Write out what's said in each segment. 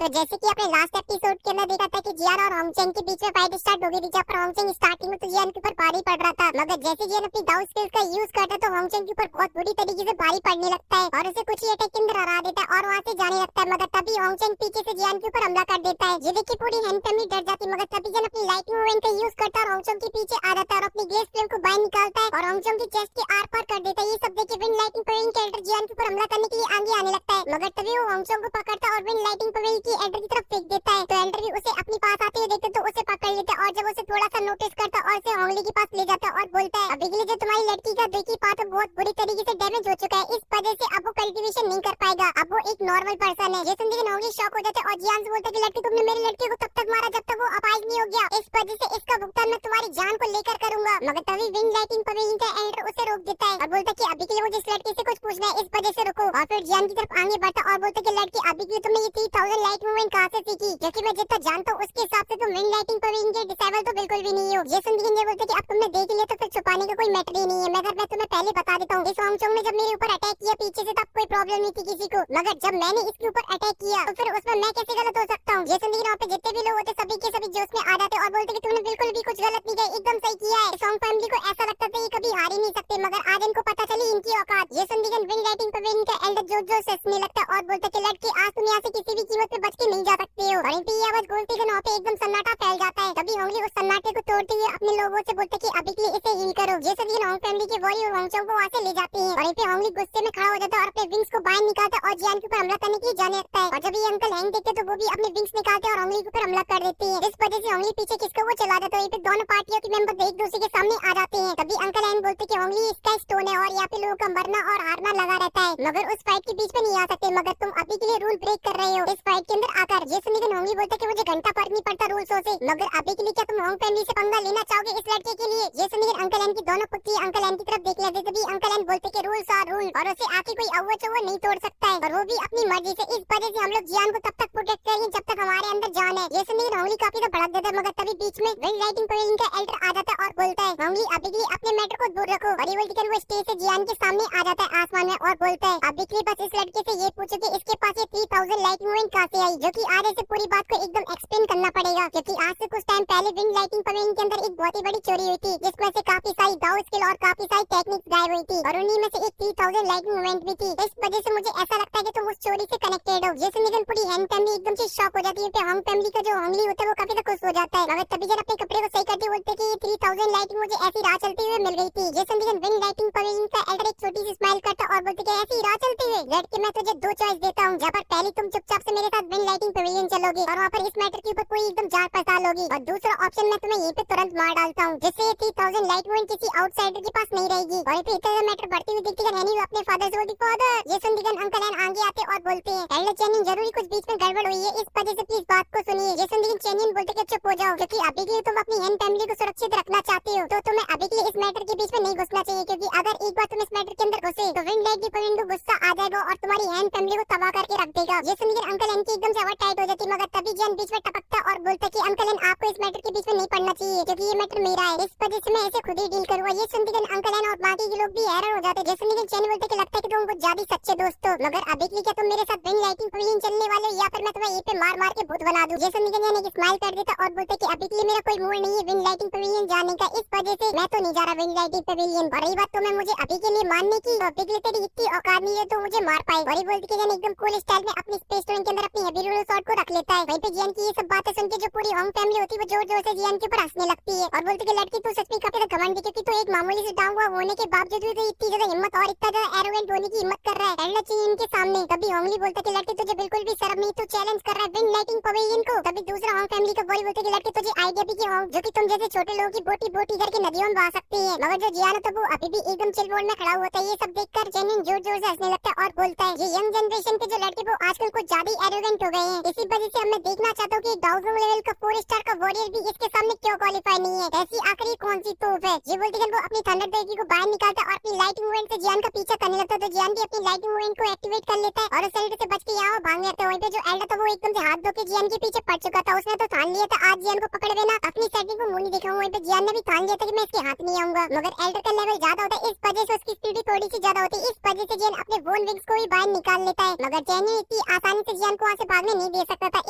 तो जैसे कि आपने लास्ट एपिसोड के अंदर देखा था कि जियान और होंगचेंग के बीच में फाइट स्टार्ट हो गई थी, जहाँ पर होंगचेंग स्टार्टिंग में तो जियान के ऊपर भारी पड़ रहा था, मगर जैसे जियान अपनी दाव स्किल्स का यूज करता है तो होंगचेंग के ऊपर बहुत बुरी तरीके से भारी पड़ने लगता है और उसे कुछ ही अटैक के अंदर हरा देता है और वहाँ से जाने लगता है। मगर तभी होंगचेंग पीछे से जियान के ऊपर हमला कर देता है। ये देखिए पूरी हैंड फैमिली डर जाती है, मगर तभी जियान अपनी लाइट मूवमेंट का यूज करता है और होंगचेंग के पीछे आ जाता है और अपनी ग्लेस फ्लेम को बाहर निकालता है और होंगचेंग की चेस्ट के आर पार कर देता है। ये सब देख के विंड लाइटिंग पवेलियन के एल्डर जियान के ऊपर हमला करने के लिए आगे आने लगता है, मगर तभी वो होंगचेंग को पकड़ता है और विंड लाइटिंग पवेलियन की एल्डर की तरफ फेंक देता है। तो एल्डर भी उसे अपने पास आते हुए देखते तो उसे पकड़ लेता है और जब उसे थोड़ा सा नोटिस करता है और उसे होंगली के पास ले जाता है और बोलता है अभी के लिए जो तुम्हारी लड़की का देखी पाथ बहुत बुरी तरीके से डैमेज हो चुका है, इस वजह से अब वो कल्टीवेशन नहीं कर पाएगा, अब वो एक नॉर्मल पर्सन है। ये सुन के होंगली शॉक हो जाता है और जियान से बोलता है कि लड़की तुमने मेरी लड़की को तब तक मारा जब तक वो अपाहिज नहीं हो गया, इस वजह से इसका भुगतान मैं तुम्हारी जान को लेकर करूंगा। मगर तभी विंड लाइटिंग पवेलियन का एल्डर उसे रोक देता है और बोलता है कि अभी के लिए मुझे इस लड़की से कुछ पूछना है, इस वजह से रुको। और फिर जियान की तरफ आगे बढ़ता और बोलता है कि लड़की अभी के लिए तुमने ये 3000 लाइट मूवमेंट कहां से सीखी, जो कि मैं जितना जानता हूं उसके हिसाब से तुम विंड लाइटिंग पवेलियन के डिसेबल तो बिल्कुल भी नहीं हो। ये सुन के बोलते कि अब तुमने देख लिया तो फिर छुपाने का कोई मैटर ही नहीं है। मगर मैं तुम्हें पहले बता देता हूं, इस होंगचोंग ने जब मेरे ऊपर अटैक किया पीछे से तब कोई प्रॉब्लम नहीं थी किसी को, मगर जब मैंने इसके ऊपर अटैक किया तो फिर उसमें मैं कैसे गलत हो सकता हूं। ये सुन के वहां पे जितने भी लोग होते सभी के सभी जोश में आ जाते और बोलते कि तुमने बिल्कुल भी कुछ गलत नहीं किया, एकदम सही किया है। इस होंग फैमिली को ऐसा लगता था ये कभी हार ही नहीं सकते, मगर आज इनको पता चली इनकी औकात। ये सुन के विंड लाइटिंग पवेलियन का एल्डर जोर-जोर से हंसने लगता है और बोलता है कि लड़की आज तुम यहाँ से किसी भी कीमत पे बच के नहीं जा सकते हो। और इनकी आवाज बोलते ही वहाँ पे एकदम सन्नाटा फैल जाता है। तभी होंगली उस सन्नाटे को तोड़ते हुए अपने लोगों से बोलते कि अभी के लिए इसे हील करो। ये सभी होंग फैमिली के वॉरियर होंगचोंग को वहाँ से ले जाते हैं और इन पे होंगली गुस्से में खड़ा हो जाता है और अपने विंग्स को बाहर निकालता है और जियान के ऊपर हमला करने के लिए जाने लगता है। और जब ये अंकल हैंग देखते तो वो भी अपने विंग्स निकालते हैं और होंगली के ऊपर हमला कर देते हैं। इस वजह से होंगली पीछे किसको वो चला जाता है। ये दोनों पार्टियों के मेंबर एक दूसरे के सामने आ जाते हैं। तभी अंकल हैंग बोलते कि होंगली इसका स्टोन है और यहाँ पे लोगों का मरना और हारना लगा रहता है, मगर उस फाइट के बीच में नहीं आ सकते, मगर तुम अभी के लिए रूल ब्रेक कर रहे हो इस फाइट के अंदर आकर। ये सुनकर होंगली बोलता है कि मुझे घंटा फर्क नहीं पड़ता रूल्स से, मगर अभी के लिए क्या तुम होंग फैमिली से पंगा लेना चाहोगे इस लड़के के लिए। ये सुनकर अंकल हैंग की दोनों पुत्री अंकल हैंग की तरफ देख लेते तभी अंकल हैंग बोलते कि रूल्स आर रूल और उसे आके कोई अव्वल चव्वल नहीं तोड़ सकता है और वो भी अपनी मर्जी से। इस वजह से हम लोग जियान को तब तक प्रोटेक्ट करेंगे जब तक हमारे अंदर जान है। ये सुनकर होंगली काफी तो भड़क देता है, मगर तभी बीच में विंड लाइटिंग पवेलियन का एल्डर आ जाता है और बोलता है होंगली अभी के लिए अपने मैटर को दूर रखो। और ये बोलकर वो स्टेज से जियान के सामने आ जाता है आसमान में और बोलता है अभी के लिए बस इस लड़के से ये पूछो कि इसके पास ये 3000 लाइट मूवमेंट कहां से आई, जो कि आगे से पूरी बात को एकदम एक्सप्लेन करना पड़ेगा, क्योंकि आज से कुछ टाइम पहले विंड लाइटिंग पवेलियन के अंदर एक बहुत ही बड़ी चोरी हुई थी जिसमें से काफी सारी दाव स्किल और काफी सारी टेक्निक्स गायब हुई थी और उन्हीं में से एक 3000 लाइट मूवमेंट भी थी। इस वजह से मुझे ऐसा लगता है कि तुम उस चोरी से कनेक्टेड हो। जैसे निगन पूरी हैंग फैमिली एकदम से शॉक हो जाती है। पे होंग फैमिली का जो होंगली होता है वो काफी खुश हो जाता है, मगर तभी जब अपने कपड़े को सही करते बोलते कि ये 3000 लाइटिंग मुझे ऐसी राह चलते हुए मिल गई थी। जैसे निगन विंड लाइटिंग पवेलियन का एल्डर एक छोटी सी स्माइल करता और बोलते कि ऐसी राह चलते हुए लड़के मैं तुझे दो चॉइस देता हूँ, जहाँ पर पहली तुम चुपचाप से मेरे साथ विंड लाइटिंग पवेलियन चलोगे और वहाँ पर इस मैटर के ऊपर कोई एकदम जान पड़ताल होगी, और दूसरा ऑप्शन मैं तुम्हें यहीं पे तुरंत मार डालता हूँ जिससे ये 3000 लाइट मूवमेंट किसी आउटसाइडर के पास नहीं रहेगी। और ये इतना मैटर बढ़ती हुई दिखती है वो अपने फादर से बोलती फादर। ये सुन दिगन अंकल हैंग आगे आते और बोलते हैं एल्डर चेनियन जरूरी कुछ बीच में गड़बड़ हुई है, इस वजह से प्लीज बात को सुनिए। ये सुन दिगन चेनियन बोलते कि चुप हो जाओ, क्योंकि अभी के लिए तुम अपनी हैंग फैमिली को सुरक्षित रखना चाहते हो तो तुम्हें अभी के लिए इस मैटर के बीच में नहीं घुसना चाहिए, क्योंकि अगर एक बार तुम इस मैटर के अंदर घुसे तो विंड लाइटिंग पवेलियन को गुस्सा आ जाएगा और तुम्हारी हैंग फैमिली को तबाह करके रख देगा। ये सुन दिगन अंकल हैंग की एकदम से आवाज टाइट हो जाती, मगर तभी जियान बीच में टपकता और बोलता कि अंकल हैंग आपको इस मैटर के बीच में नहीं पड़ना चाहिए, क्योंकि ये मैटर मेरा है, इस वजह से मैं इसे खुद ही डील करूंगा। ये सुन दिगन अंकल हैंग और बाकी के लोग भी हैरान हो जाते। जैसे निगन चेन बोलते कि लगता है कि तुम कुछ ज्यादा सच्चे दोस्त हो, मगर अभी के लिए क्या तुम मेरे साथ विंड लाइटिंग पवेलियन चलने वाले हो या फिर मैं तुम्हें यहीं पे मार मार के भूत बना दूं। जैसे निगन यानी कि स्माइल कर देता और बोलते कि अभी के लिए मेरा कोई मूड नहीं है विंड लाइटिंग पवेलियन जाने का, इस वजह से मैं तो नहीं जा रहा विंड लाइटिंग पवेलियन। और रही बात तुम्हें मुझे अभी के लिए मारने की, तो अभी के लिए तेरी इतनी औकात नहीं है तो मुझे मार पाए। और ये बोलती कि एकदम कूल स्टाइल में अपनी स्पेस स्टोन के अंदर अपनी हेवी रूलर शॉट को रख लेता है। वहीं पे जियान की ये सब बातें सुन के जो पूरी होंग फैमिली होती है वो जोर जोर से जियान के ऊपर हंसने लगती है और बोलती कि लड़की तू सच में काफी घमंडी, क्योंकि तू एक मामूली से डाउन हुआ होने के बावजूद भी इतनी ज्यादा हिम्मत और इतना ज्यादा एरोगेंट होने की हिम्मत कर रहा है एल्डर चेनियन के सामने। तभी होंगली बोलता कि लड़की तुझे बिल्कुल भी शर्म नहीं, तू चैलेंज कर रहा है विंड लाइटिंग पवेलियन को। तभी दूसरा होंग फैमिली का बॉय बोलता कि लड़की तुझे आइडिया भी की होंग जो कि तुम जैसे छोटे लोगों की बोटी बोटी करके नदियों में बहा सकते हैं, मगर जो जियान है तो वो अभी भी एकदम चिल मोड में खड़ा हुआ था। ये सब देखकर चेनियन जोर जोर से हंसने लगता है और बोलता है ये यंग जनरेशन के जो लड़के वो आजकल कुछ ज्यादा एरोगेंट हो गए हैं, इसी वजह से मैं देखना चाहता हूँ कि डाउजो लेवल का 4 स्टार का वॉरियर भी इसके सामने क्यों क्वालिफाई नहीं है, ऐसी आखिरी कौन सी तोप है। ये बोलते वो अपनी थंडर बेगी को बाहर निकालता और अपनी लाइट मूवमेंट से जियान का पीछा करने लगता है। तो जियान भी अपनी लाइट मूवमेंट को एक्टिवेट कर लेता है और उस एल्डर से बच के यहाँ भाग जाता है। वहीं पे जो एल्डर था वो एकदम से हाथ धो के जियान के पीछे पड़ चुका था, उसने तो ठान लिया था आज जियान को पकड़ देना, अपनी सेटिंग को मुंह नहीं दिखाऊंगा। वहीं पे जियान ने भी ठान लिया था कि मैं इसके हाथ नहीं आऊंगा, मगर एल्डर का लेवल ज्यादा होता है, इस वजह से उसकी स्पीड थोड़ी सी ज्यादा होती है, इस वजह से जियान अपने बोन विंग्स को भी बाहर निकाल लेता है, मगर चेनियन इतनी आसानी से जियान को वहाँ से भागने नहीं दे सकता था।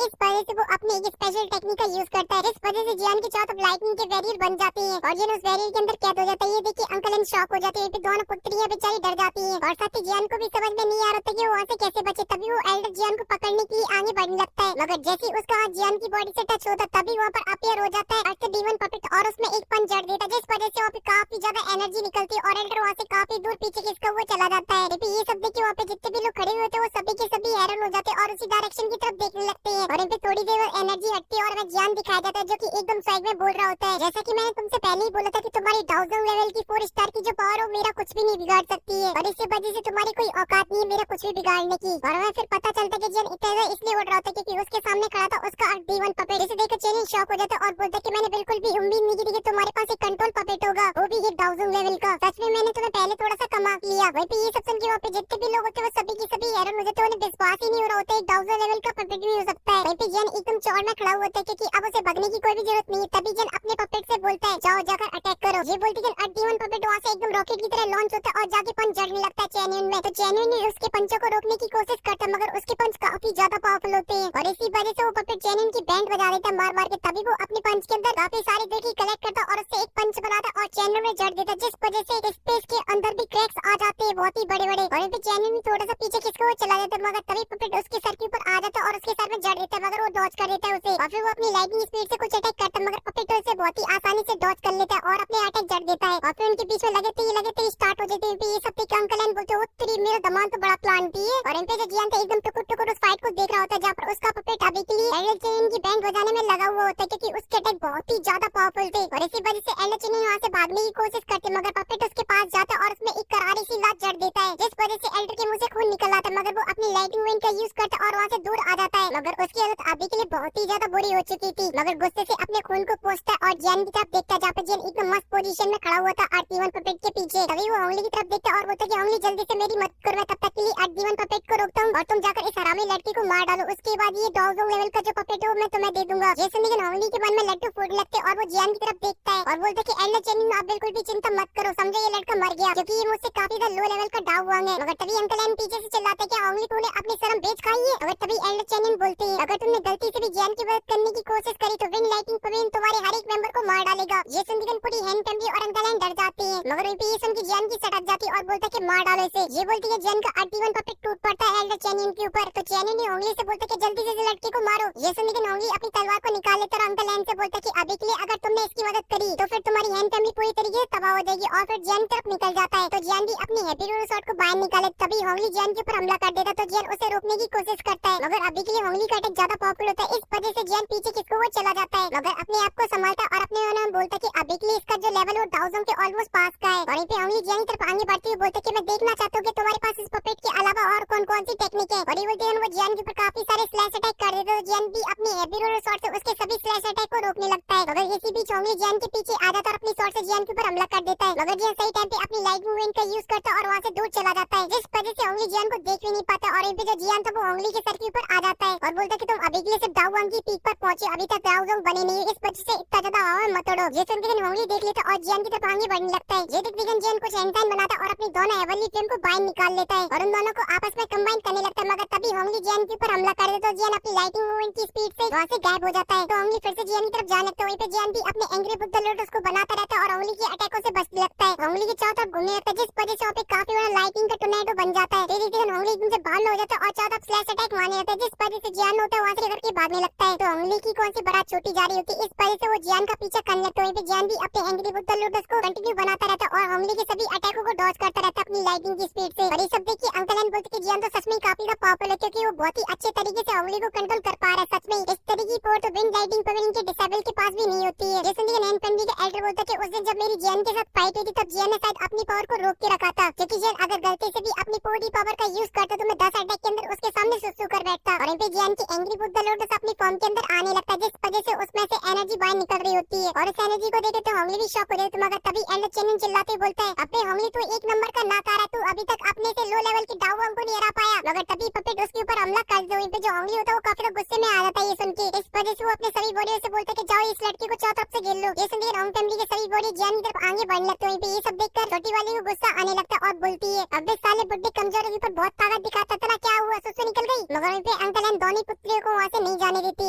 इस वजह से वो अपने एक स्पेशल टेक्निक का यूज करता है, जिस वजह से जियान की चारों तरफ लाइटनिंग के बैरियर बन जाते हैं और जियान उस बैरियर के अंदर कैद हो जाता है। ये देखिए अंकल एन शॉक हो जाते हैं, दोनों पुत्रियां बेचारी डर जाती हैं और साथ ही जियान को भी समझ में नहीं आ रहा था कि वो वहाँ से कैसे बचे। तभी वो एल्डर जियान को पकड़ने के लिए आगे बढ़ने लगता है, मगर जैसे ही उसका हाथ जियान की बॉडी से टच होता है तभी वहाँ पर अपीयर हो जाता है अर्थ डीमन पपेट और उसमें एक पंच जड़ देता है, जिस वजह से वहाँ पे काफी ज्यादा एनर्जी निकलती है और एल्डर वहाँ से काफी दूर पीछे खिसका हुआ चला जाता है। फिर ये सब देखिए वहाँ पे जितने भी लोग खड़े हुए थे वो सभी के सभी हैरान हो जाते हैं और उसी डायरेक्शन की तरफ देखने लगते हैं और इन पे थोड़ी देर एनर्जी हटती है और हमें जियान दिखाया जाता है जो कि एकदम साइड में बोल रहा होता है, जैसा कि मैंने तुमसे पहले ही बोला था कि तुम्हारी 1000 लेवल की 4 स्टार की जो पावर हो मेरा कुछ भी नहीं बिगाड़ सकती है और इसी वजह से तुम्हारी कोई औकात नहीं है मेरा कुछ भी बिगाड़ने की। और हमें फिर पता चलता है कि जियान इतना इसलिए उड़ रहा था क्योंकि उसके सामने खड़ा था उसका D1 पपेट, जिसे देखकर चेनिन शॉक हो जाता है और बोलता है कि मैंने बिल्कुल भी उम्मीद नहीं की थी कि तुम्हारे पास एक कंट्रोल पपेट होगा, वो भी ये 1000 लेवल का। सच में मैंने तुम्हें पहले थोड़ा सा कमा लिया। वहीं पे ये सब सुन के वहाँ पे जितने भी लोग होते हैं वो सभी की सभी हैरान हो जाते हैं, उन्हें विश्वास ही नहीं हो रहा होता है 1000 लेवल का पपेट भी हो सकता है। वहीं पे जियान एकदम चौड़ में खड़ा हुआ था क्योंकि अब उसे भगने की कोई भी जरूरत नहीं है। तभी जियान अपने पपेट से बोलता है जाओ जाकर अटैक करो। ये बोलती है D1 पपेट वहाँ से एकदम रॉकेट की तरह लॉन्च होता है और जाके पंच जड़ने लगता है चैनियन में। तो चैनियन ने उसके पंचों को रोकने की कोशिश करता है मगर उसके पंच काफी ज्यादा पावरफुल होते हैं और इसी वजह से वो पपेट चैनियन की बैंड बजा देता है मार मार के। तभी वो अपने पंच के अंदर काफी सारी देखी कलेक्ट करता और उससे एक पंच बनाता और चैनियन में जड़ देता, जिस वजह से स्पेस के अंदर भी क्रैक्स आ जाते हैं बहुत ही बड़े बड़े और फिर चैनियन भी थोड़ा सा पीछे खिसका हुआ चला जाता है मगर तभी पपेट उसके सर के ऊपर आ जाता है और उसके सर में जड़ देता है मगर वो डॉज कर देता है उसे और फिर वो अपनी लाइटनिंग स्पीड से कुछ अटैक करता है मगर पपेट उसे बहुत ही आसानी से डॉज कर लेता है और अपने अटैक जड़ देता है और फिर उनके बीच में लगे थे स्टार्ट हो जाते हैं। ये सब देख अंकल एन बोलते हो तेरी मेरा दमान तो बड़ा प्लान थी और इन पे जो जियान एकदम टुकुर टुकुर उस फाइट को देख रहा होता है जहाँ पर उसका पपेट अभी के लिए एल्डर चेनियन की बैंड बजाने में लगा हुआ होता है क्योंकि उसके अटैक बहुत ही ज्यादा पावरफुल थे और इसी वजह से एल्डर चेनियन वहाँ से भागने की कोशिश करते मगर पपेट उसके पास जाता और उसमें एक करारी सी लात जड़ देता है, जिस वजह से एल्डर के मुंह से खून निकल आता है मगर वो अपनी लाइटिंग वेन का यूज करता और वहाँ से दूर आ जाता है मगर उसकी हालत अभी के लिए बहुत ही ज्यादा बुरी हो चुकी थी मगर गुस्से से अपने खून को पोंछता है और जियान की तरफ देखता है जहाँ पे जियान एकदम मस्त पोजीशन में खड़ा हुआ था D1 पपेट के पीछे। तभी वो उंगली की तरफ देखता है और बोलता है कि उंगली जल्दी से मेरी मदद करो, मैं तब तक के लिए D1 पपेट को रोकता हूँ और तुम जाकर इस हरामी लड़की को मार डालो, उसके बाद ये 1000 लेवल का जो पपेट है वो मैं तुम्हें दे दूंगा। ये सुनने के उंगली के मन में लड्डू फूट लगते और वो जियान की तरफ देखता है और बोलता है कि एल्डर चेनियन आप बिल्कुल भी चिंता मत करो, समझो ये लड़का मर गया क्योंकि ये मुझसे काफी ज्यादा लो लेवल का डाउ हुआ है। मगर तभी अंकल एन पीछे से चिल्लाते क्या उंगली तूने अपनी शर्म बेच खाई है। अगर तभी एल्डर चेनियन बोलते हैं अगर तुमने गलती से भी जियान की मदद करने की कोशिश करी तो विन लाइटिंग पवेलियन तुम्हारे हर एक मेंबर को मार डालेगा। ये सुनकर पूरी हैंड फैमिली और अंकल एन डर जाते हैं मगर वहीं पे ये सुन के जियान की सटक जाती है और बोलता है कि मार डालो इसे। ये बोलती है जियान का D1 पपेट टूट पड़ता है एल्डर चेनियन के ऊपर तो चेनियन ने उंगली से बोलता है कि जल्दी से लड़के को मारो। ये सुनकर उंगली अपनी तलवार को निकाल लेता और अंकल एन से बोलता है कि अभी के लिए अगर तुमने इसकी मदद करी तो फिर तुम्हारी हैंड फैमिली पूरी तरीके से तबाह हो जाएगी और फिर जियान की तरफ निकल जाता है। तो जियान भी अपनी हैप्पी रोड शॉट को बाहर निकाले तभी उंगली जियान के ऊपर हमला कर देता तो जियान उसे रोकने की कोशिश करता है मगर अभी के लिए उंगली का अटैक ज्यादा पावरफुल होता है, इस वजह से जियान पीछे खिसका हुआ चला जाता है मगर अपने आप को संभालता और अपने नाम बोलता है कि अभी के लिए इसका जो लेवल है वो 1000 के ऑलमोस्ट पास का है। वहीं पे उंगली जियान की तरफ आगे बढ़ती हुई बोलता है कि मैं देखना चाहता हूँ कि तुम्हारे पास इस पपेट के अलावा और कौन कौन सी टेक्निक है और ये बोलते हैं वो जियान के ऊपर काफी सारे स्लैश अटैक कर देते हैं। जियान भी अपनी हैप्पी रोड शॉट से उसके सभी स्लैश अटैक को रोकने लगता है मगर इसी बीच उंगली जियान के पीछे आ जाता और अपनी शॉट से जियान के ऊपर हमला कर देता है मगर जियान सही टाइम पे अपनी लाइटनिंग वेन का यूज करता और वहाँ से दूर चला जाता है, जिस वजह से उंगली जियान को देख भी नहीं पाता और इन पे जो जियान था वो उंगली के सर के ऊपर आ जाता है और बोलता है कि तुम अभी के लिए सिर्फ दाऊ की पीक पर पहुंचे, अभी तक दाऊ बने नहीं, इस वजह से इतना ज्यादा हवा में मत उड़ो। ये सुनकर उंगली देख लेता और जियान की तरफ आगे बढ़ने लगता है। ये देख जियान कुछ एंटाइन बनाता और अपनी दोनों एवरली फ्लेम को बाहर निकाल लेता है और उन दोनों को आपस में कंबाइन करने लगता है मगर तभी उंगली जियान के ऊपर हमला कर देता है। जियान अपनी लाइटिंग मूवमेंट की स्पीड से वहाँ से गायब हो जाता है तो उंगली फिर से जियान की तरफ जाने लगता है। वहीं पे जियान भी अपने एंग्री बुद्धा लोटस को बनाता रहता है और उंगली के अटैकों से बचने लगता है। उंगली के चारों तरफ घूमने लगता है जिस वजह से वहाँ पे काफी बड़ा लाइटिंग का टोर्नेडो बन जाता है। धीरे धीरे उंगली एकदम से बाहर हो जाता है और चारों तरफ स्लैश अटैक मारने लगता है, जिस वजह से जियान होता है वहाँ से करके भागने लगता है। तो उंगली की कौन सी बारात छोटी जा रही होती है, इस वजह से वो जियान का पीछा करने लगता है। वहीं पे जियान भी अपने एंग्री बुद्धा लोटस को कंटिन्यू बनाता रहता है और उंगली के सभी अटैकों को डॉज करता रहता है अपनी लाइटिंग की स्पीड से। और ये सब देखिए अंकल एन बोलते कि जियान तो सच में काफी ज्यादा पावरफुल है क्योंकि वो बहुत ही अच्छे तरीके से उंगली को कंट्रोल कर पा रहा है। सच में इस तरीके की पावर तो विंड लाइटिंग पवेलियन के डिसेबल के पास भी नहीं होती है। जैसे कि नैन पंडी के एल्डर बोलता है कि उस दिन जब मेरी जियान के साथ फाइट हुई थी तब जियान ने शायद अपनी पावर को रोक के रखा था क्योंकि जियान अगर गलती से भी अपनी पूरी पावर का यूज करता तो मैं 10 अटैक के अंदर उसके सामने सुसु कर बैठता। और इन पे जियान की एंग्री बुद्धा लोटस अपनी फॉर्म के अंदर आने लगता है, जिस वजह से उसमें से एनर्जी बाहर निकल रही होती है और इस एनर्जी को देखे तो उंगली भी शॉक हो जाती है मगर तभी एल्डर चेनियन चिल्लाते बोलता है अबे उंगली तू एक नंबर का नाकारा, तू अभी तक अपने से लो लेवल की डाउ को नहीं हरा पाया। मगर तभी पपेट उसके ऊपर हमला कर दो। पे जो उंगली होता है वो काफी गुस्से में आ जाता है ये सुन के, इस वजह से वो अपने सभी वॉरियर से बोलता है कि जाओ इस लड़की को चारों तरफ से झेल लो। ये सुनकर होंग फैमिली के सभी वॉरियर जियान की तरफ आगे बढ़ने लगते हैं। वहीं पे ये सब देखकर छोटी वाली को गुस्सा आने लगता है और बोलती है, अबे साले बुड्ढे कमजोर के ऊपर बहुत ताकत दिखाता था, क्या हुआ, सुसु निकल गई। मगर वहीं पे अंकल एंड दोनों पुत्रियों को वहाँ से नहीं जाने देती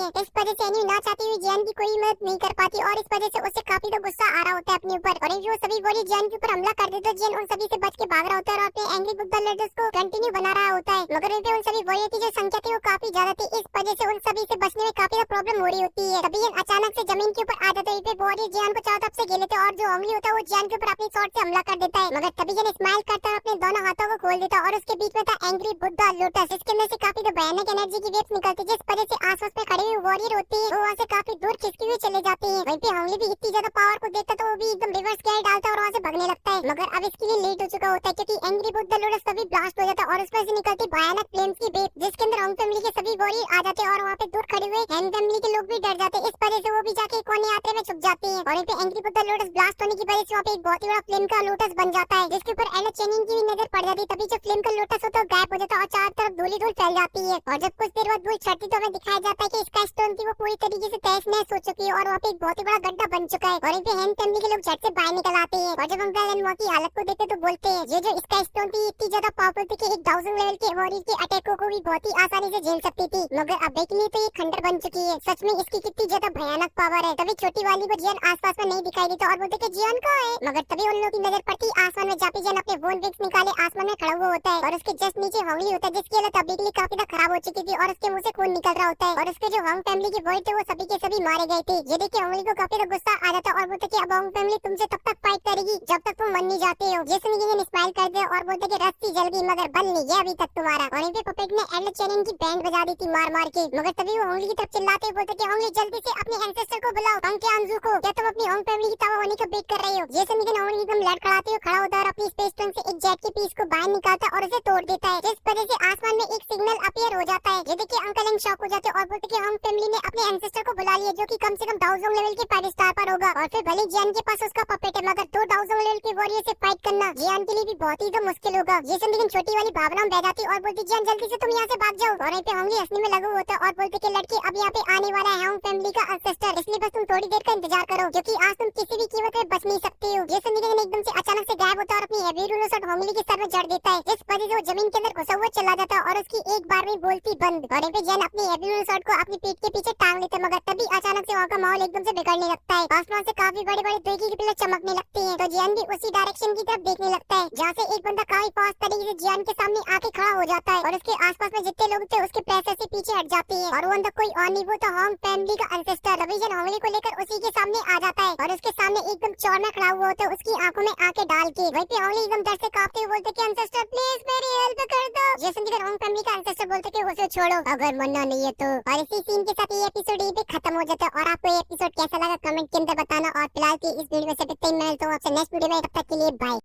है। इस वजह से एनी ना चाहती हुई जियान की कोई मदद नहीं कर पाती और इस वजह से उसे काफी तो गुस्सा आ रहा होता है अपने ऊपर। और वो सभी वॉरियर जियान के ऊपर हमला कर देते हैं। जियान उन सभी से बच के भाग रहा होता है और अपने एंग्री बुद्धा लेडर्स को कंटिन्यू बना रहा होता है। मगर वहीं पे उन सभी वॉरियर की जो संख्या थी वो काफी ज्यादा थी, इस वजह से उन सभी से बचने में काफी प्रॉब्लम हो रही होती है। तभी अचानक से जमीन के ऊपर आ जाते हैं। वॉरियर जियान को चारों तरफ से घेर लेते हैं और जो होंगली होता है वो जियान के ऊपर अपनी स्वॉर्ड से हमला कर देता है। मगर तभी जन स्माइल करता है अपने दोनों हाथों को खोल देता है और उसके बीच में था एंग्री बुद्धा लोटस। इसके अंदर से काफी तो भयानक एनर्जी की वेव्स निकलती है, जिस वजह से आसपास में खड़े हुए वॉरियर होते हैं वो वहाँ से काफी दूर खिसकी हुए चले जाते हैं। वहीं पे होंगली भी इतनी ज्यादा पावर को देखता तो वो भी एकदम रिवर्स गियर डालता है और वहाँ से भागने लगता है। मगर अब इसके लिए लेट हो चुका होता है क्योंकि एंग्री बुद्धा लोटस तभी ब्लास्ट हो जाता है और उसमें से निकलती भयानक फ्लेम्स की वेव, जिसके अंदर होंग फैमिली के सभी वॉरियर आ जाते हैं और वहाँ पे दूर खड़े हुए हैंग फैमिली के लोग भी डर जाते हैं। इस वजह से वो भी जाके कोने यात्रा में छुप जाते हैं। और वहीं पे एंग्री बुद्धा लोटस ब्लास्ट होने की वजह से वहाँ पे एक बहुत ही बड़ा फ्लेम का लोटस बन जाता है, जिसके ऊपर एलो चेनिंग की भी नजर पड़ जाती है। तभी जो फ्लेम का लोटस होता है गायब हो जाता है और चारों तरफ धूल ही धूल फैल जाती है। और जब कुछ देर बाद धूल छटती तो हमें दिखाया जाता है कि स्काई स्टोन की वो पूरी तरीके से तहस नहस हो चुकी है और वहाँ पे एक बहुत ही बड़ा गड्ढा बन चुका है। और वहीं पे हैंग फैमिली के लोग झट से बाहर निकल आते हैं और जब हम वहाँ की हालत को देखते तो बोलते हैं ये जो स्काई स्टोन थी इतनी ज्यादा पावरफुल थी कि एक 1000 लेवल के वॉरियर के अटैकों को भी बहुत ही आसानी से झेल सकती थी। मगर अब देखने तो ये खंडर बन चुकी है। सच में इसकी कितनी ज्यादा भयानक पावर है। तभी छोटी वाली को जियान आसपास में नहीं दिखाई देता और बोलते कि जियान कहाँ है। मगर तभी उन लोगों की नजर पड़ती आसमान में जाती जियान अपने वोन विंग्स निकाले आसमान में खड़ा हुआ होता है और उसके जस्ट नीचे होंगली होता है, जिसकी हालत अभी के लिए काफी खराब हो चुकी थी और उसके मुंह से खून निकल रहा होता है। और उसके जो होंग फैमिली के वॉरियर थे वो सभी के सभी मारे गए थे। ये देख के होंगली को काफी गुस्सा आ जाता और बोलते कि अब होंग फैमिली तुमसे तब तक फाइट करेगी जब तक तुम मर नहीं जाते हो। जैसे जियान स्माइल करते हैं और बोलते कि रस्सी जल गई मगर बल नहीं गया अभी तक तुम्हारा। और वहीं पे पपेट ने एलो चेनिंग की बैंड बजा दी थी मार मार के। मगर तभी वो होंगली की तरफ चिल्लाते हुए बोलते कि होंगली जल्दी से अपने एंसेस्टर को बुलाओ, अंके अंजू को, क्या तुम अपनी होंग फैमिली की तवा होने का वेट कर रहे हो। जैसे होंगली एकदम लड़खड़ाते हुए खड़ा होता है और अपनी स्पेस टंग से एक जेट के पीस को बाहर निकालता है और उसे तोड़ देता है, जिस वजह से आसमान में एक सिग्नल अपीयर हो जाता है। ये देखिए अंकल एंग शॉक हो जाते हैं और बोलते कि होंग फैमिली ने अपने एंसेस्टर को बुला लिया जो कि कम से कम 1000 लेवल के 5 स्टार पर होगा। और फिर भले जियान के पास उसका पपेट है मगर 2000 लेवल के वॉरियर से फाइट करना जियान के लिए भी बहुत ही तो मुश्किल होगा। ये सुन लेकिन छोटी वाली भावना में बह जाती और बोलती जियान जल्दी से तुम यहाँ से भाग जाओ। और वहीं पे होंगली हंसने में लगा होता है और बोलते कि लड़की अब यहाँ पे आने वाला है होंग फैमिली का एंसेस्टर, इसलिए बस तुम थोड़ी देर का इंतजार करो क्योंकि आज तुम किसी भी कीमत पे बच नहीं सकती हो। ये सुन लेकिन एकदम से अचानक से गायब होता है और अपनी हेवी रूलर शॉट होंगली के सर में जड़ देता है, जिस वजह से वो जमीन के अंदर घुसा हुआ चला जाता है और उसकी एक बार में बोलती बंद। और वहीं पे जियान अपनी हेवी रूलर शॉट को अपनी पीठ के पीछे टांग लेते मगर तभी अचानक से वहाँ का माहौल एकदम से बिगड़ने लगता है। आसमान से काफी बड़े बड़े दुई की पिलर चमकने लगते हैं तो जियान भी उसी डायरेक्शन की तरफ देखने लगता है जहाँ से एक बंदा काफी फास्ट तरीके से जियान के सामने आके खड़ा हो जाता है और उसके आसपास में जितने लोग थे उसके प्रेशर से पीछे हट जाते हैं और वो अंदर कोई और नहीं वो तो होंग फैमिली का एंसेस्टर रविजन होंगली को लेकर उसी के सामने आ जाता है और उसके सामने एकदम चौर में खड़ा हुआ होता है उसकी आंखों में आंखें डाल के। वहीं पे होंगली एकदम डर से कांपते हुए बोलते कि एंसेस्टर प्लीज मेरी हेल्प कर दो। ये सुनकर होंग फैमिली का एंसेस्टर बोलते कि उसे छोड़ो अगर मरना नहीं है तो। और इसी सीन के साथ ये एपिसोड यहीं पे खत्म हो जाता है। और आपको ये एपिसोड कैसा लगा कमेंट के अंदर बताना और फिलहाल की इस वीडियो से 3 मिनट तो आपसे नेक्स्ट वीडियो में, तब तक के लिए बाय।